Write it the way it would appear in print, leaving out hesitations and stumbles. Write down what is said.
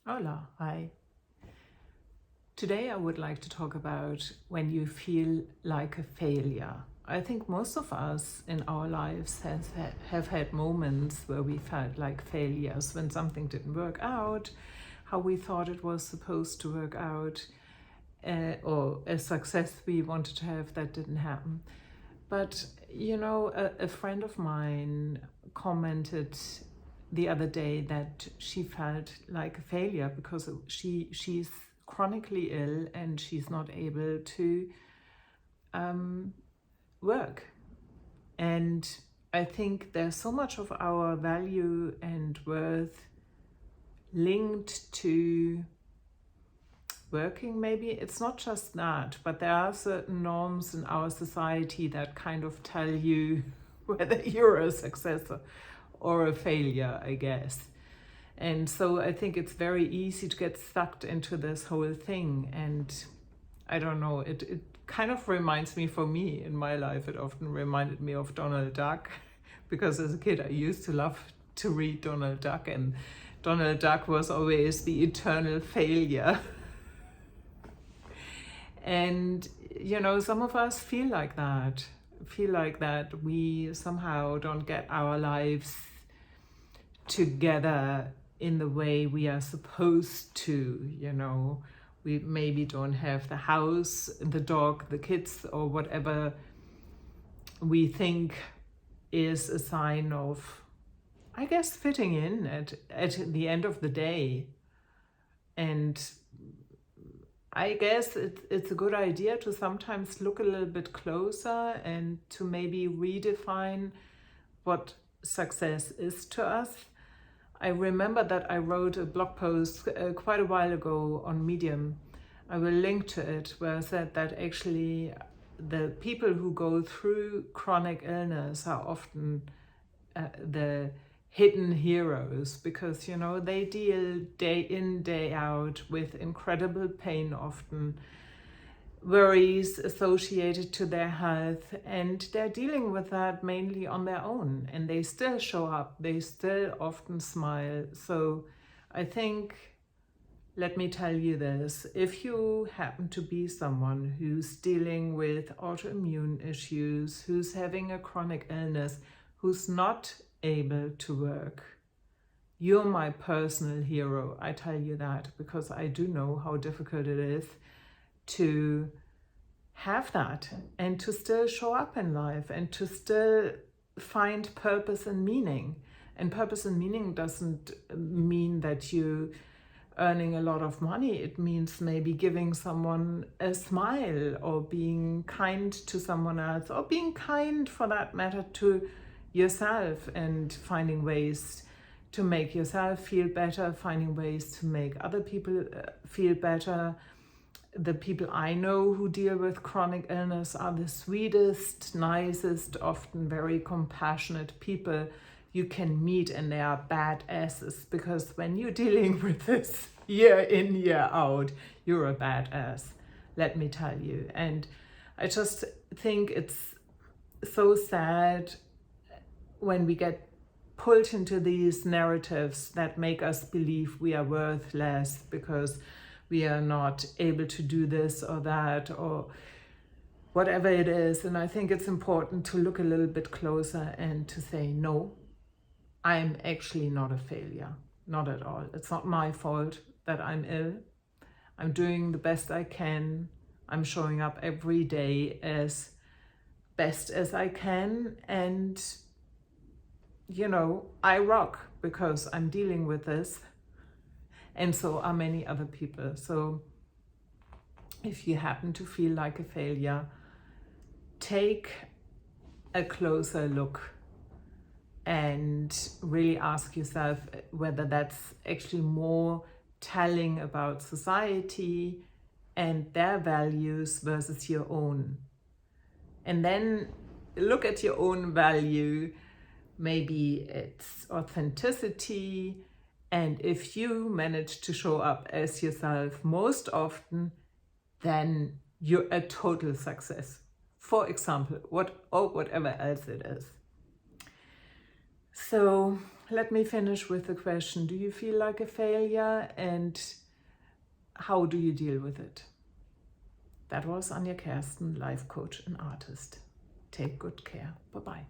Hola, hi. Today I would like to talk about when you feel like a failure. I think most of us in our lives have had moments where we felt like failures, when something didn't work out, how we thought it was supposed to work out, or a success we wanted to have that didn't happen. But, a friend of mine commented the other day that she felt like a failure because she's chronically ill and she's not able to work. And I think there's so much of our value and worth linked to working. Maybe it's not just that, but there are certain norms in our society that kind of tell you whether you're a success or a failure, I guess. And so I think it's very easy to get sucked into this whole thing. And I don't know, it kind of reminds me, for me in my life, it often reminded me of Donald Duck, because as a kid I used to love to read Donald Duck, and Donald Duck was always the eternal failure. And, some of us feel like that we somehow don't get our lives together in the way we are supposed to. We maybe don't have the house, the dog, the kids, or whatever we think is a sign of, I guess, fitting in at the end of the day. And I guess it's a good idea to sometimes look a little bit closer and to maybe redefine what success is to us. I remember that I wrote a blog post quite a while ago on Medium. I will link to it, where I said that actually the people who go through chronic illness are often the hidden heroes, because they deal day in, day out with incredible pain, often worries associated to their health, and they're dealing with that mainly on their own, and they still show up, they still often smile. So I think, let me tell you this, if you happen to be someone who's dealing with autoimmune issues, who's having a chronic illness, who's not able to work, you're my personal hero. I tell you that because I do know how difficult it is to have that and to still show up in life and to still find purpose and meaning. And purpose and meaning doesn't mean that you earning a lot of money. It means maybe giving someone a smile, or being kind to someone else, or being kind, for that matter, to yourself, and finding ways to make yourself feel better, finding ways to make other people feel better. The people I know who deal with chronic illness are the sweetest, nicest, often very compassionate people you can meet, and they are badasses, because when you're dealing with this year in, year out, you're a badass, let me tell you. And I just think it's so sad when we get pulled into these narratives that make us believe we are worth less because we are not able to do this or that or whatever it is. And I think it's important to look a little bit closer and to say, no, I'm actually not a failure, not at all. It's not my fault that I'm ill. I'm doing the best I can. I'm showing up every day as best as I can, and I rock because I'm dealing with this, and so are many other people. So if you happen to feel like a failure, take a closer look and really ask yourself whether that's actually more telling about society and their values versus your own. And then look at your own value. Maybe it's authenticity. And if you manage to show up as yourself most often, then you're a total success. For example, whatever else it is. So let me finish with the question, do you feel like a failure, and how do you deal with it? That was Anja Kersten, life coach and artist. Take good care. Bye-bye.